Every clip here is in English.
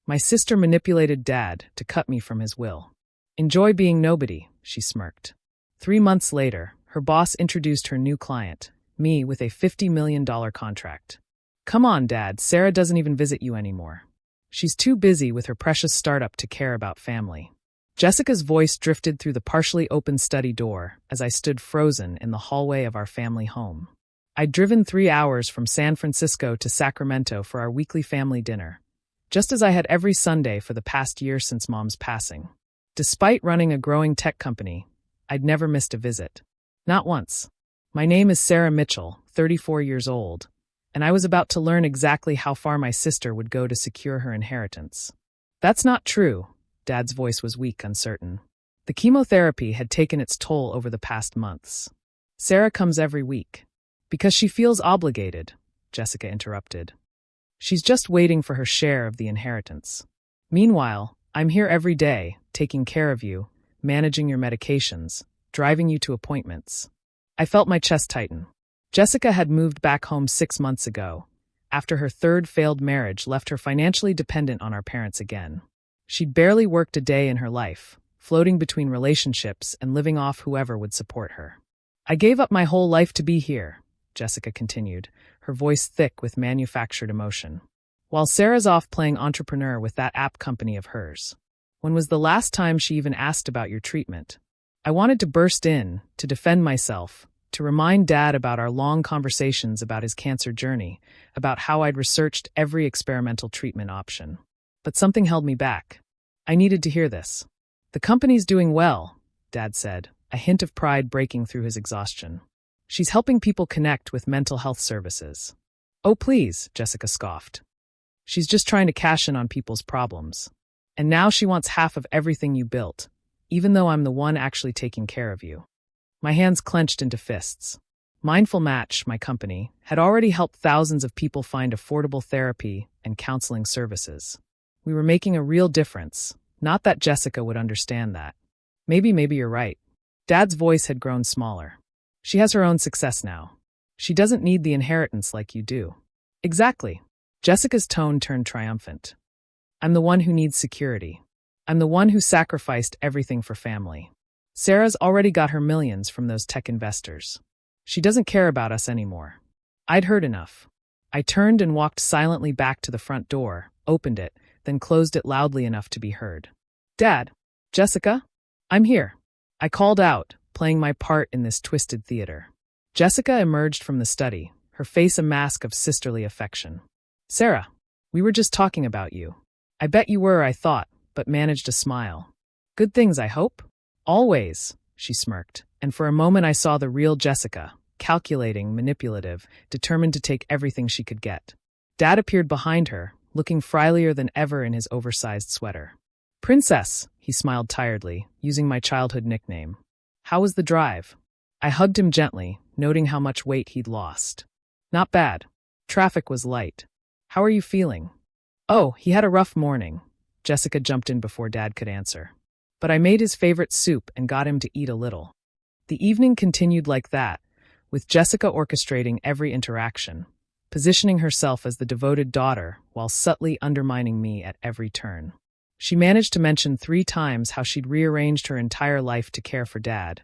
My sister manipulated Dad to cut me from his will. Enjoy being nobody, she smirked. 3 months later, her boss introduced her new client, me, with a $50 million contract. Come on, Dad, Sarah doesn't even visit you anymore. She's too busy with her precious startup to care about family. Jessica's voice drifted through the partially open study door as I stood frozen in the hallway of our family home. I'd driven 3 hours from San Francisco to Sacramento for our weekly family dinner, just as I had every Sunday for the past year since Mom's passing. Despite running a growing tech company, I'd never missed a visit. Not once. My name is Sarah Mitchell, 34 years old, and I was about to learn exactly how far my sister would go to secure her inheritance. That's not true. Dad's voice was weak, uncertain. The chemotherapy had taken its toll over the past months. Sarah comes every week. Because she feels obligated, Jessica interrupted. She's just waiting for her share of the inheritance. Meanwhile, I'm here every day, taking care of you, managing your medications, driving you to appointments. I felt my chest tighten. Jessica had moved back home 6 months ago, after her third failed marriage left her financially dependent on our parents again. She'd barely worked a day in her life, floating between relationships and living off whoever would support her. I gave up my whole life to be here, Jessica continued, her voice thick with manufactured emotion. While Sarah's off playing entrepreneur with that app company of hers. When was the last time she even asked about your treatment? I wanted to burst in, to defend myself, to remind Dad about our long conversations about his cancer journey, about how I'd researched every experimental treatment option. But something held me back. I needed to hear this. The company's doing well, Dad said, a hint of pride breaking through his exhaustion. She's helping people connect with mental health services. Oh, please, Jessica scoffed. She's just trying to cash in on people's problems. And now she wants half of everything you built, even though I'm the one actually taking care of you. My hands clenched into fists. Mindful Match, my company, had already helped thousands of people find affordable therapy and counseling services. We were making a real difference. Not that Jessica would understand that. Maybe you're right. Dad's voice had grown smaller. She has her own success now. She doesn't need the inheritance like you do. Exactly. Jessica's tone turned triumphant. I'm the one who needs security. I'm the one who sacrificed everything for family. Sarah's already got her millions from those tech investors. She doesn't care about us anymore. I'd heard enough. I turned and walked silently back to the front door, opened it, then closed it loudly enough to be heard. Dad, Jessica, I'm here. I called out, playing my part in this twisted theater. Jessica emerged from the study, her face a mask of sisterly affection. Sarah, we were just talking about you. I bet you were, I thought, but managed a smile. Good things, I hope? Always, she smirked, and for a moment I saw the real Jessica, calculating, manipulative, determined to take everything she could get. Dad appeared behind her, looking frielier than ever in his oversized sweater. Princess, he smiled tiredly, using my childhood nickname. How was the drive? I hugged him gently, noting how much weight he'd lost. Not bad. Traffic was light. How are you feeling? Oh, he had a rough morning. Jessica jumped in before Dad could answer. But I made his favorite soup and got him to eat a little. The evening continued like that, with Jessica orchestrating every interaction, positioning herself as the devoted daughter while subtly undermining me at every turn. She managed to mention 3 times how she'd rearranged her entire life to care for Dad,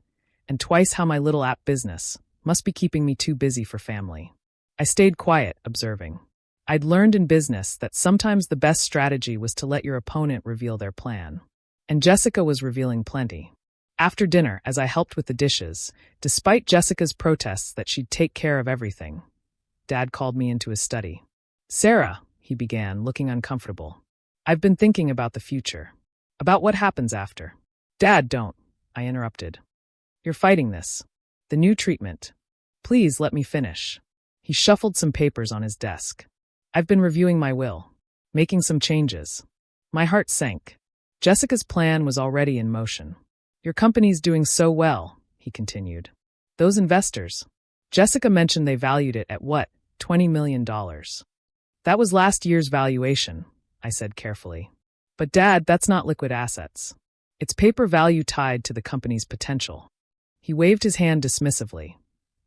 and twice how my little app business must be keeping me too busy for family. I stayed quiet, observing. I'd learned in business that sometimes the best strategy was to let your opponent reveal their plan. And Jessica was revealing plenty. After dinner, as I helped with the dishes, despite Jessica's protests that she'd take care of everything, Dad called me into his study. Sarah, he began, looking uncomfortable. I've been thinking about the future. About what happens after. Dad, don't, I interrupted. You're fighting this. The new treatment. Please let me finish. He shuffled some papers on his desk. I've been reviewing my will, making some changes. My heart sank. Jessica's plan was already in motion. Your company's doing so well, he continued. Those investors. Jessica mentioned they valued it at what, $20 million. That was last year's valuation, I said carefully. But Dad, that's not liquid assets. It's paper value tied to the company's potential. He waved his hand dismissively.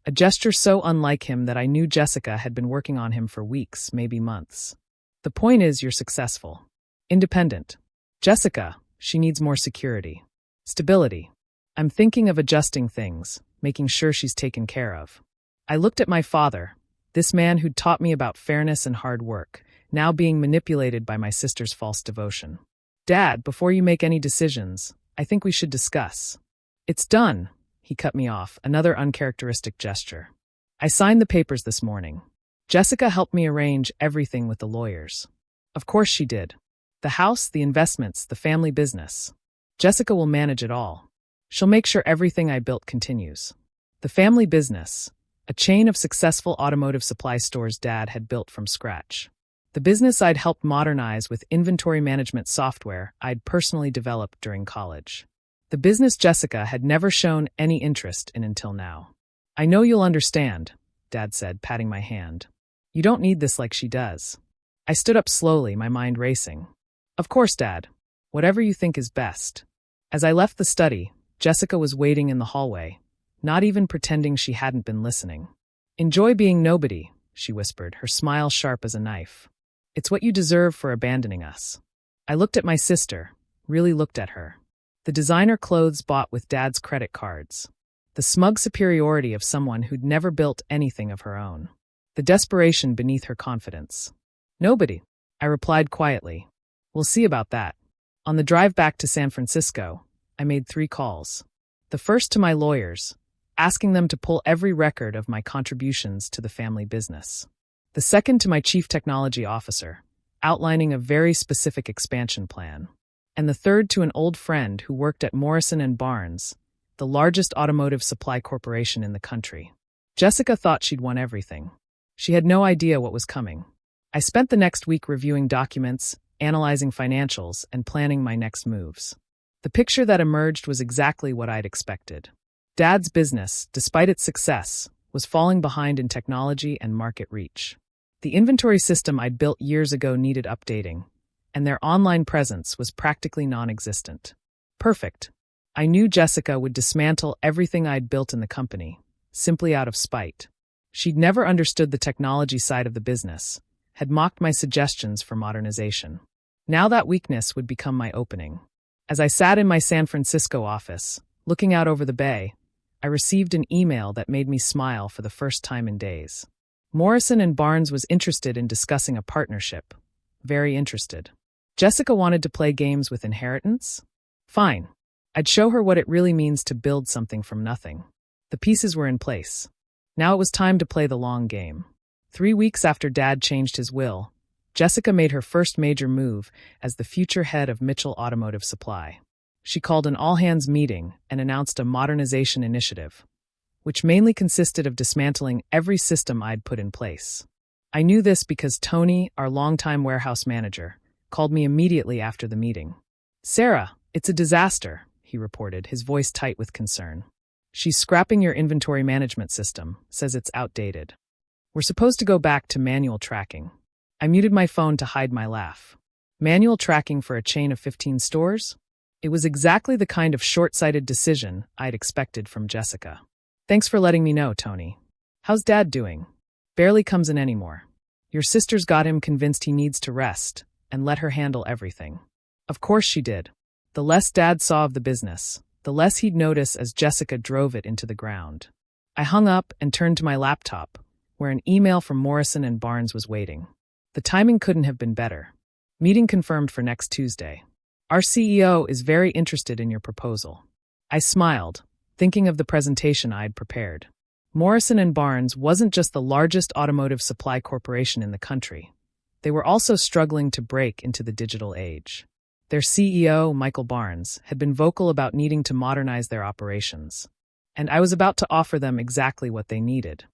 A gesture so unlike him that I knew Jessica had been working on him for weeks, maybe months. The point is, you're successful. Independent. Jessica, she needs more security. Stability. I'm thinking of adjusting things, making sure she's taken care of. I looked at my father, this man who'd taught me about fairness and hard work, now being manipulated by my sister's false devotion. Dad, before you make any decisions, I think we should discuss. It's done, he cut me off, another uncharacteristic gesture. I signed the papers this morning. Jessica helped me arrange everything with the lawyers. Of course she did. The house, the investments, the family business. Jessica will manage it all. She'll make sure everything I built continues. The family business, a chain of successful automotive supply stores Dad had built from scratch. The business I'd helped modernize with inventory management software I'd personally developed during college. The business Jessica had never shown any interest in until now. I know you'll understand, Dad said, patting my hand. You don't need this like she does. I stood up slowly, my mind racing. Of course, Dad. Whatever you think is best. As I left the study, Jessica was waiting in the hallway, not even pretending she hadn't been listening. Enjoy being nobody, she whispered, her smile sharp as a knife. It's what you deserve for abandoning us. I looked at my sister, really looked at her. The designer clothes bought with Dad's credit cards. The smug superiority of someone who'd never built anything of her own. The desperation beneath her confidence. Nobody, I replied quietly. We'll see about that. On the drive back to San Francisco, I made 3 calls. The first to my lawyers, asking them to pull every record of my contributions to the family business. The second to my chief technology officer, outlining a very specific expansion plan. And the third to an old friend who worked at Morrison & Barnes, the largest automotive supply corporation in the country. Jessica thought she'd won everything. She had no idea what was coming. I spent the next week reviewing documents, analyzing financials, and planning my next moves. The picture that emerged was exactly what I'd expected. Dad's business, despite its success, was falling behind in technology and market reach. The inventory system I'd built years ago needed updating, and their online presence was practically non-existent. Perfect. I knew Jessica would dismantle everything I'd built in the company, simply out of spite. She'd never understood the technology side of the business, had mocked my suggestions for modernization. Now that weakness would become my opening. As I sat in my San Francisco office, looking out over the bay, I received an email that made me smile for the first time in days. Morrison & Barnes was interested in discussing a partnership. Very interested. Jessica wanted to play games with inheritance? Fine. I'd show her what it really means to build something from nothing. The pieces were in place. Now it was time to play the long game. 3 weeks after Dad changed his will, Jessica made her first major move as the future head of Mitchell Automotive Supply. She called an all-hands meeting and announced a modernization initiative, which mainly consisted of dismantling every system I'd put in place. I knew this because Tony, our longtime warehouse manager, called me immediately after the meeting. "Sarah, it's a disaster," he reported, his voice tight with concern. "She's scrapping your inventory management system, says it's outdated. We're supposed to go back to manual tracking." I muted my phone to hide my laugh. Manual tracking for a chain of 15 stores? It was exactly the kind of short-sighted decision I'd expected from Jessica. "Thanks for letting me know, Tony. How's Dad doing?" "Barely comes in anymore. Your sister's got him convinced he needs to rest and let her handle everything." Of course she did. The less Dad saw of the business, the less he'd notice as Jessica drove it into the ground. I hung up and turned to my laptop, where an email from Morrison & Barnes was waiting. The timing couldn't have been better. "Meeting confirmed for next Tuesday. Our CEO is very interested in your proposal." I smiled, thinking of the presentation I'd prepared. Morrison & Barnes wasn't just the largest automotive supply corporation in the country. They were also struggling to break into the digital age. Their CEO, Michael Barnes, had been vocal about needing to modernize their operations. And I was about to offer them exactly what they needed.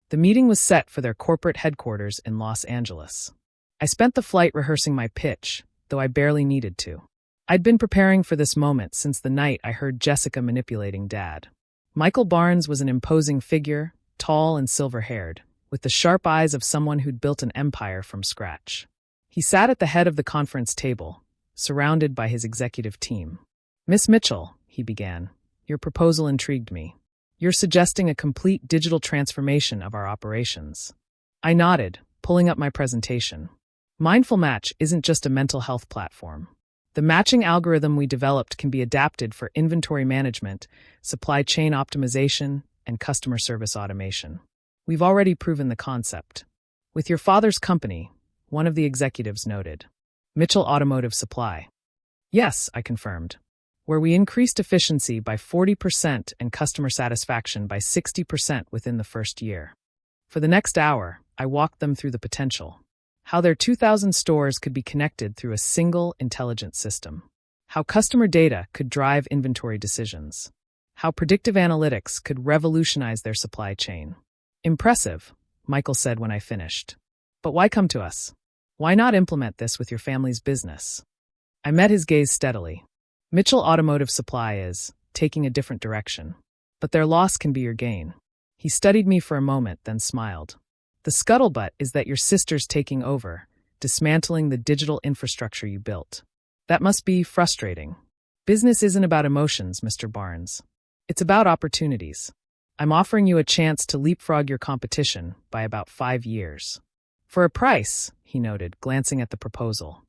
The meeting was set for their corporate headquarters in Los Angeles. I spent the flight rehearsing my pitch, though I barely needed to. I'd been preparing for this moment since the night I heard Jessica manipulating Dad. Michael Barnes was an imposing figure, tall and silver-haired, with the sharp eyes of someone who'd built an empire from scratch. He sat at the head of the conference table, surrounded by his executive team. "Miss Mitchell," he began, "your proposal intrigued me. You're suggesting a complete digital transformation of our operations." I nodded, pulling up my presentation. Mindful Match isn't just a mental health platform. The matching algorithm we developed can be adapted for inventory management, supply chain optimization, and customer service automation. We've already proven the concept. With your father's company, one of the executives noted. Mitchell Automotive Supply. Yes, I confirmed. Where we increased efficiency by 40% and customer satisfaction by 60% within the first year. For the next hour, I walked them through the potential. How their 2,000 stores could be connected through a single intelligent system. How customer data could drive inventory decisions. How predictive analytics could revolutionize their supply chain. Impressive, Michael said when I finished. But why come to us? Why not implement this with your family's business? I met his gaze steadily. Mitchell Automotive Supply is taking a different direction. But their loss can be your gain. He studied me for a moment, then smiled. The scuttlebutt is that your sister's taking over, dismantling the digital infrastructure you built. That must be frustrating. Business isn't about emotions, Mr. Barnes. It's about opportunities. I'm offering you a chance to leapfrog your competition by about 5 years. For a price, he noted, glancing at the proposal.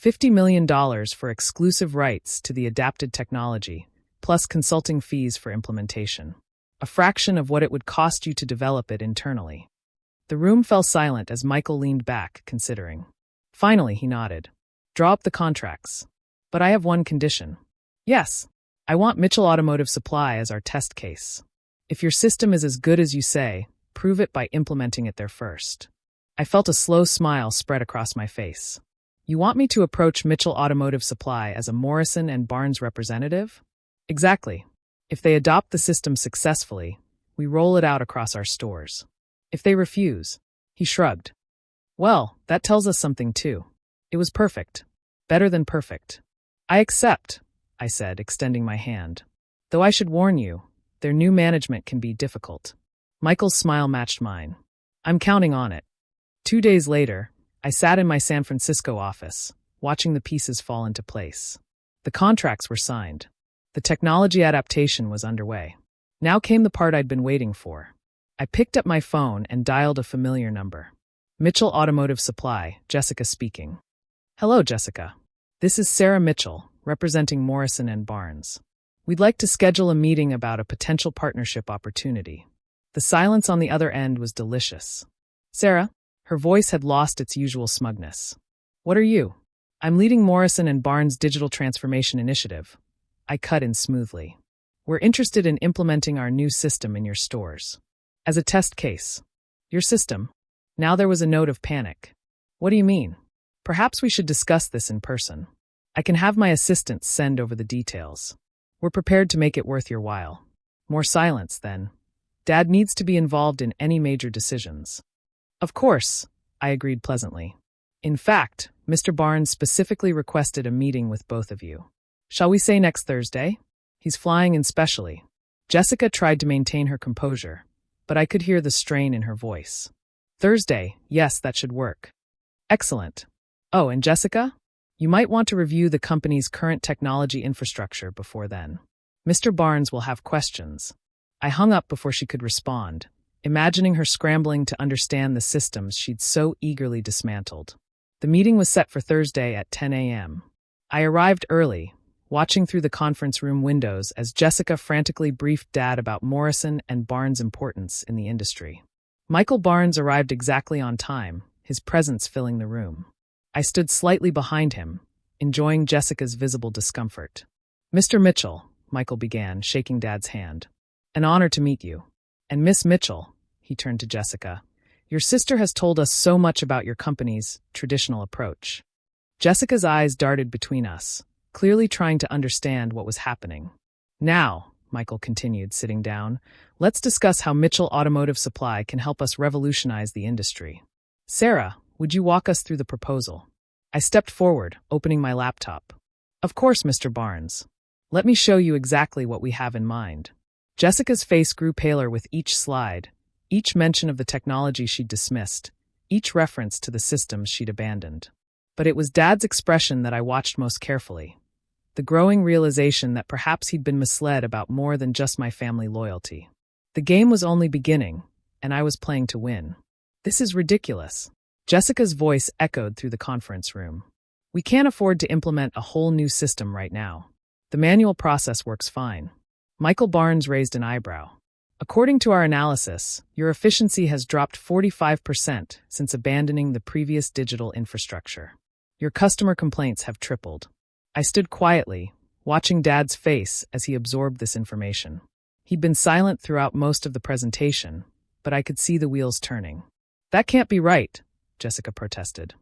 $50 million for exclusive rights to the adapted technology, plus consulting fees for implementation. A fraction of what it would cost you to develop it internally. The room fell silent as Michael leaned back, considering. Finally, he nodded. Draw up the contracts. But I have one condition. Yes, I want Mitchell Automotive Supply as our test case. If your system is as good as you say, prove it by implementing it there first. I felt a slow smile spread across my face. You want me to approach Mitchell Automotive Supply as a Morrison and Barnes representative? Exactly. If they adopt the system successfully, we roll it out across our stores. If they refuse, he shrugged. Well, that tells us something too. It was perfect. Better than perfect. I accept, I said, extending my hand. Though I should warn you, their new management can be difficult. Michael's smile matched mine. I'm counting on it. 2 days later, I sat in my San Francisco office, watching the pieces fall into place. The contracts were signed. The technology adaptation was underway. Now came the part I'd been waiting for. I picked up my phone and dialed a familiar number. Mitchell Automotive Supply, Jessica speaking. Hello, Jessica. This is Sarah Mitchell, representing Morrison and Barnes. We'd like to schedule a meeting about a potential partnership opportunity. The silence on the other end was delicious. Sarah? Her voice had lost its usual smugness. What are you? I'm leading Morrison and Barnes' digital transformation initiative. I cut in smoothly. We're interested in implementing our new system in your stores. As a test case. Your system? Now there was a note of panic. What do you mean? Perhaps we should discuss this in person. I can have my assistants send over the details. We're prepared to make it worth your while. More silence, then. Dad needs to be involved in any major decisions. Of course, I agreed pleasantly. In fact, Mr. Barnes specifically requested a meeting with both of you. Shall we say next Thursday? He's flying in specially. Jessica tried to maintain her composure, but I could hear the strain in her voice. Thursday, yes, that should work. Excellent. Oh, and Jessica? You might want to review the company's current technology infrastructure before then. Mr. Barnes will have questions. I hung up before she could respond, imagining her scrambling to understand the systems she'd so eagerly dismantled. The meeting was set for Thursday at 10 a.m. I arrived early, watching through the conference room windows as Jessica frantically briefed Dad about Morrison and Barnes' importance in the industry. Michael Barnes arrived exactly on time, his presence filling the room. I stood slightly behind him, enjoying Jessica's visible discomfort. Mr. Mitchell, Michael began, shaking Dad's hand. An honor to meet you. And Miss Mitchell, he turned to Jessica, your sister has told us so much about your company's traditional approach. Jessica's eyes darted between us, clearly trying to understand what was happening. Now, Michael continued, sitting down, let's discuss how Mitchell Automotive Supply can help us revolutionize the industry. Sarah, would you walk us through the proposal? I stepped forward, opening my laptop. Of course, Mr. Barnes. Let me show you exactly what we have in mind. Jessica's face grew paler with each slide, each mention of the technology she'd dismissed, each reference to the systems she'd abandoned. But it was Dad's expression that I watched most carefully. The growing realization that perhaps he'd been misled about more than just my family loyalty. The game was only beginning, and I was playing to win. This is ridiculous. Jessica's voice echoed through the conference room. We can't afford to implement a whole new system right now. The manual process works fine. Michael Barnes raised an eyebrow. According to our analysis, your efficiency has dropped 45% since abandoning the previous digital infrastructure. Your customer complaints have tripled. I stood quietly, watching Dad's face as he absorbed this information. He'd been silent throughout most of the presentation, but I could see the wheels turning. That can't be right, Jessica protested.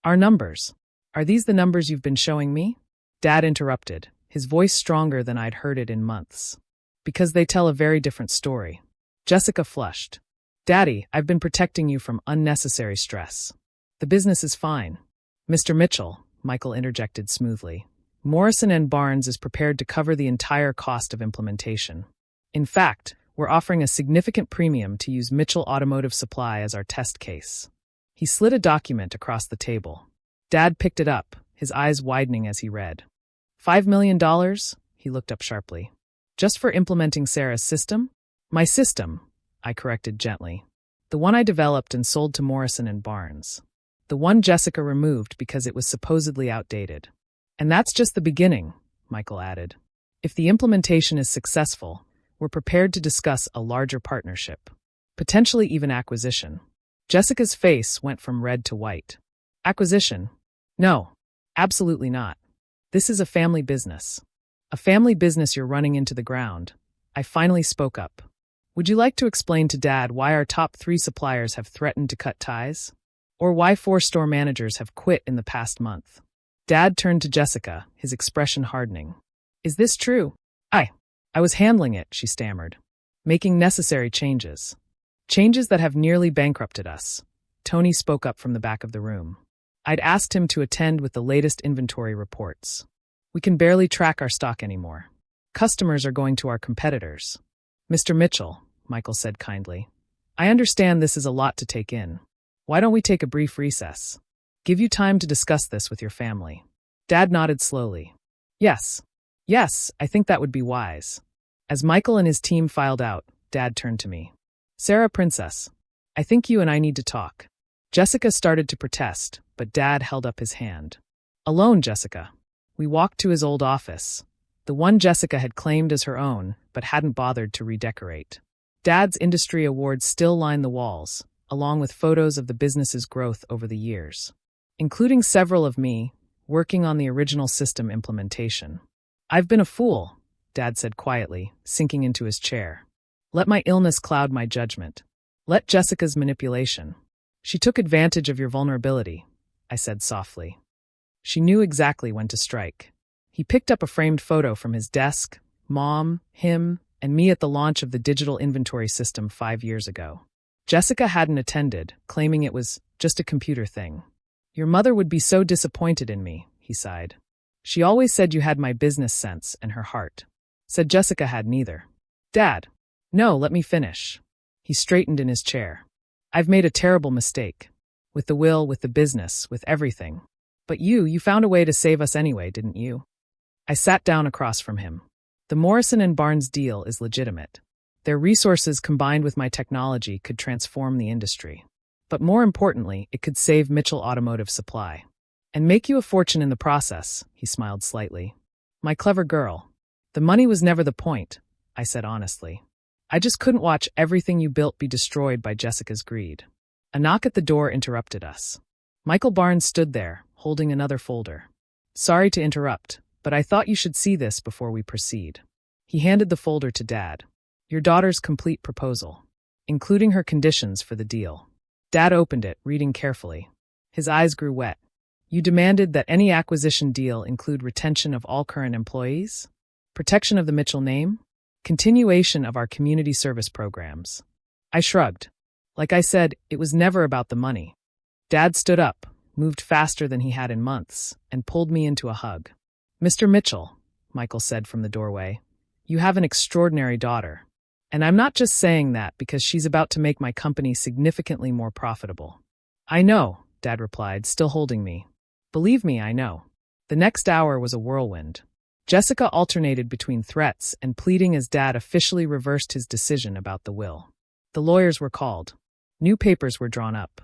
Our numbers. Are these the numbers you've been showing me? Dad interrupted, his voice stronger than I'd heard it in months. Because they tell a very different story. Jessica flushed. Daddy, I've been protecting you from unnecessary stress. The business is fine. Mr. Mitchell, Michael interjected smoothly. Morrison and Barnes is prepared to cover the entire cost of implementation. In fact, we're offering a significant premium to use Mitchell Automotive Supply as our test case. He slid a document across the table. Dad picked it up, his eyes widening as he read. $5 million? He looked up sharply. Just for implementing Sarah's system? My system, I corrected gently. The one I developed and sold to Morrison and Barnes. The one Jessica removed because it was supposedly outdated. And that's just the beginning, Michael added. If the implementation is successful, we're prepared to discuss a larger partnership. Potentially even acquisition. Jessica's face went from red to white. Acquisition? No, absolutely not. This is a family business. A family business you're running into the ground. I finally spoke up. Would you like to explain to Dad why our top 3 suppliers have threatened to cut ties? Or why 4 store managers have quit in the past month? Dad turned to Jessica, his expression hardening. Is this true? I was handling it, she stammered. Making necessary changes. Changes that have nearly bankrupted us. Tony spoke up from the back of the room. I'd asked him to attend with the latest inventory reports. We can barely track our stock anymore. Customers are going to our competitors. Mr. Mitchell, Michael said kindly. I understand this is a lot to take in. Why don't we take a brief recess? Give you time to discuss this with your family. Dad nodded slowly. Yes, I think that would be wise. As Michael and his team filed out, Dad turned to me. Sarah Princess, I think you and I need to talk. Jessica started to protest, but Dad held up his hand. Alone, Jessica. We walked to his old office, the one Jessica had claimed as her own, but hadn't bothered to redecorate. Dad's industry awards still lined the walls, along with photos of the business's growth over the years, including several of me, working on the original system implementation. I've been a fool, Dad said quietly, sinking into his chair. Let my illness cloud my judgment. Let Jessica's manipulation. She took advantage of your vulnerability, I said softly. She knew exactly when to strike. He picked up a framed photo from his desk, Mom, him, and me at the launch of the digital inventory system 5 years ago. Jessica hadn't attended, claiming it was just a computer thing. Your mother would be so disappointed in me, he sighed. She always said you had my business sense and her heart. Said Jessica had neither. Dad. No, let me finish. He straightened in his chair. I've made a terrible mistake. With the will, with the business, with everything. But you found a way to save us anyway, didn't you? I sat down across from him. The Morrison and Barnes deal is legitimate. Their resources combined with my technology could transform the industry. But more importantly, it could save Mitchell Automotive Supply. And make you a fortune in the process, he smiled slightly. My clever girl. The money was never the point, I said honestly. I just couldn't watch everything you built be destroyed by Jessica's greed. A knock at the door interrupted us. Michael Barnes stood there, holding another folder. Sorry to interrupt, but I thought you should see this before we proceed. He handed the folder to Dad. Your daughter's complete proposal, including her conditions for the deal. Dad opened it, reading carefully. His eyes grew wet. You demanded that any acquisition deal include retention of all current employees, protection of the Mitchell name, continuation of our community service programs. I shrugged. Like I said, it was never about the money. Dad stood up, moved faster than he had in months, and pulled me into a hug. Mr. Mitchell, Michael said from the doorway, you have an extraordinary daughter. And I'm not just saying that because she's about to make my company significantly more profitable. I know, Dad replied, still holding me. Believe me, I know. The next hour was a whirlwind. Jessica alternated between threats and pleading as Dad officially reversed his decision about the will. The lawyers were called. New papers were drawn up.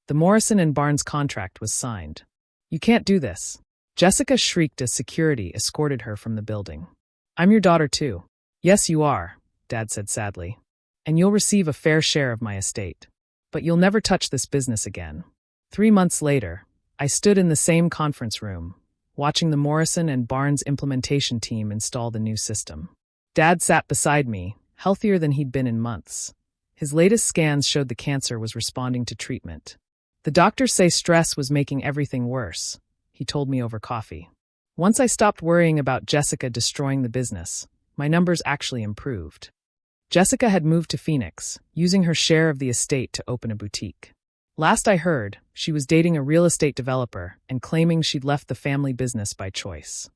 The Morrison and Barnes contract was signed. "You can't do this." Jessica shrieked as security escorted her from the building. "I'm your daughter too." "Yes, you are," Dad said sadly. "And you'll receive a fair share of my estate. But you'll never touch this business again." 3 months later, I stood in the same conference room, watching the Morrison and Barnes implementation team install the new system. Dad sat beside me, healthier than he'd been in months. His latest scans showed the cancer was responding to treatment. "The doctors say stress was making everything worse," he told me over coffee. Once I stopped worrying about Jessica destroying the business, my numbers actually improved. Jessica had moved to Phoenix, using her share of the estate to open a boutique. Last I heard, she was dating a real estate developer and claiming she'd left the family business by choice.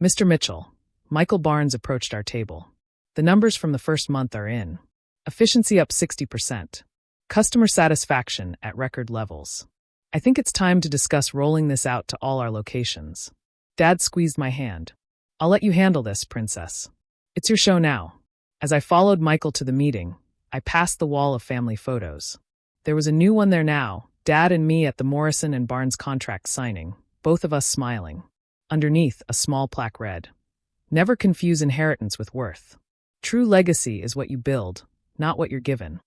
"Mr. Mitchell," Michael Barnes approached our table. "The numbers from the first month are in. Efficiency up 60%. Customer satisfaction at record levels. I think it's time to discuss rolling this out to all our locations." Dad squeezed my hand. "I'll let you handle this, princess. It's your show now." As I followed Michael to the meeting, I passed the wall of family photos. There was a new one there now, Dad and me at the Morrison and Barnes contract signing, both of us smiling. Underneath, a small plaque read, "Never confuse inheritance with worth. True legacy is what you build, not what you're given."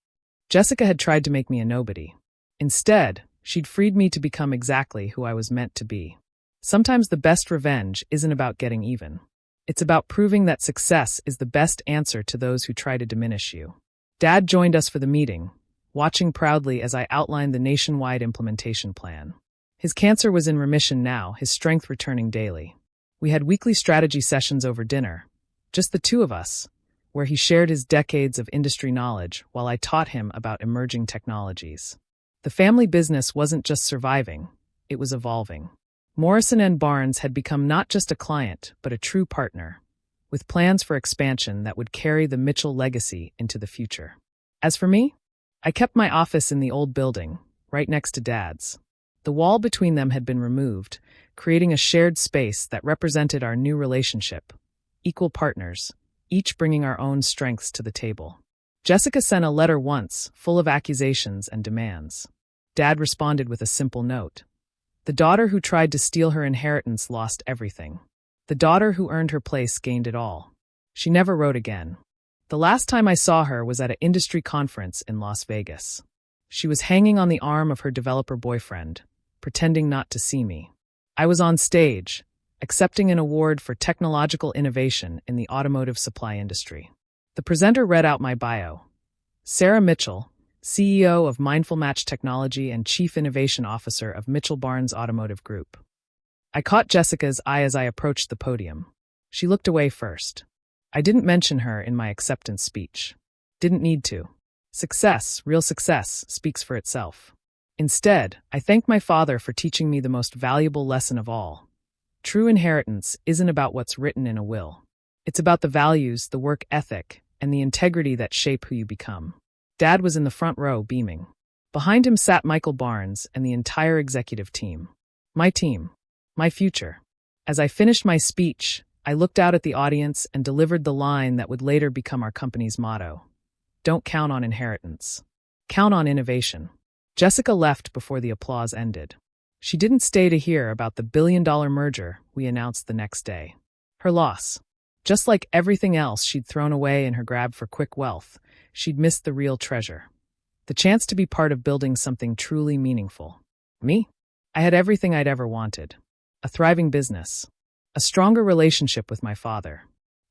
Jessica had tried to make me a nobody. Instead, she'd freed me to become exactly who I was meant to be. Sometimes the best revenge isn't about getting even. It's about proving that success is the best answer to those who try to diminish you. Dad joined us for the meeting, watching proudly as I outlined the nationwide implementation plan. His cancer was in remission now, his strength returning daily. We had weekly strategy sessions over dinner, just the two of us, where he shared his decades of industry knowledge while I taught him about emerging technologies. The family business wasn't just surviving, it was evolving. Morrison and Barnes had become not just a client, but a true partner, with plans for expansion that would carry the Mitchell legacy into the future. As for me, I kept my office in the old building, right next to Dad's. The wall between them had been removed, creating a shared space that represented our new relationship. Equal partners, each bringing our own strengths to the table. Jessica sent a letter once, full of accusations and demands. Dad responded with a simple note. The daughter who tried to steal her inheritance lost everything. The daughter who earned her place gained it all. She never wrote again. The last time I saw her was at an industry conference in Las Vegas. She was hanging on the arm of her developer boyfriend, pretending not to see me. I was on stage, accepting an award for technological innovation in the automotive supply industry. The presenter read out my bio. Sarah Mitchell, CEO of Mindful Match Technology and Chief Innovation Officer of Mitchell Barnes Automotive Group. I caught Jessica's eye as I approached the podium. She looked away first. I didn't mention her in my acceptance speech. Didn't need to. Success, real success, speaks for itself. Instead, I thanked my father for teaching me the most valuable lesson of all. True inheritance isn't about what's written in a will. It's about the values, the work ethic, and the integrity that shape who you become. Dad was in the front row, beaming. Behind him sat Michael Barnes and the entire executive team. My team. My future. As I finished my speech, I looked out at the audience and delivered the line that would later become our company's motto. Don't count on inheritance. Count on innovation. Jessica left before the applause ended. She didn't stay to hear about the billion-dollar merger we announced the next day. Her loss. Just like everything else she'd thrown away in her grab for quick wealth, she'd missed the real treasure. The chance to be part of building something truly meaningful. Me? I had everything I'd ever wanted. A thriving business. A stronger relationship with my father.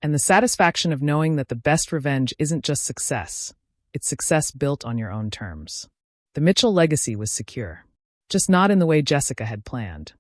And the satisfaction of knowing that the best revenge isn't just success. It's success built on your own terms. The Mitchell legacy was secure. Just not in the way Jessica had planned.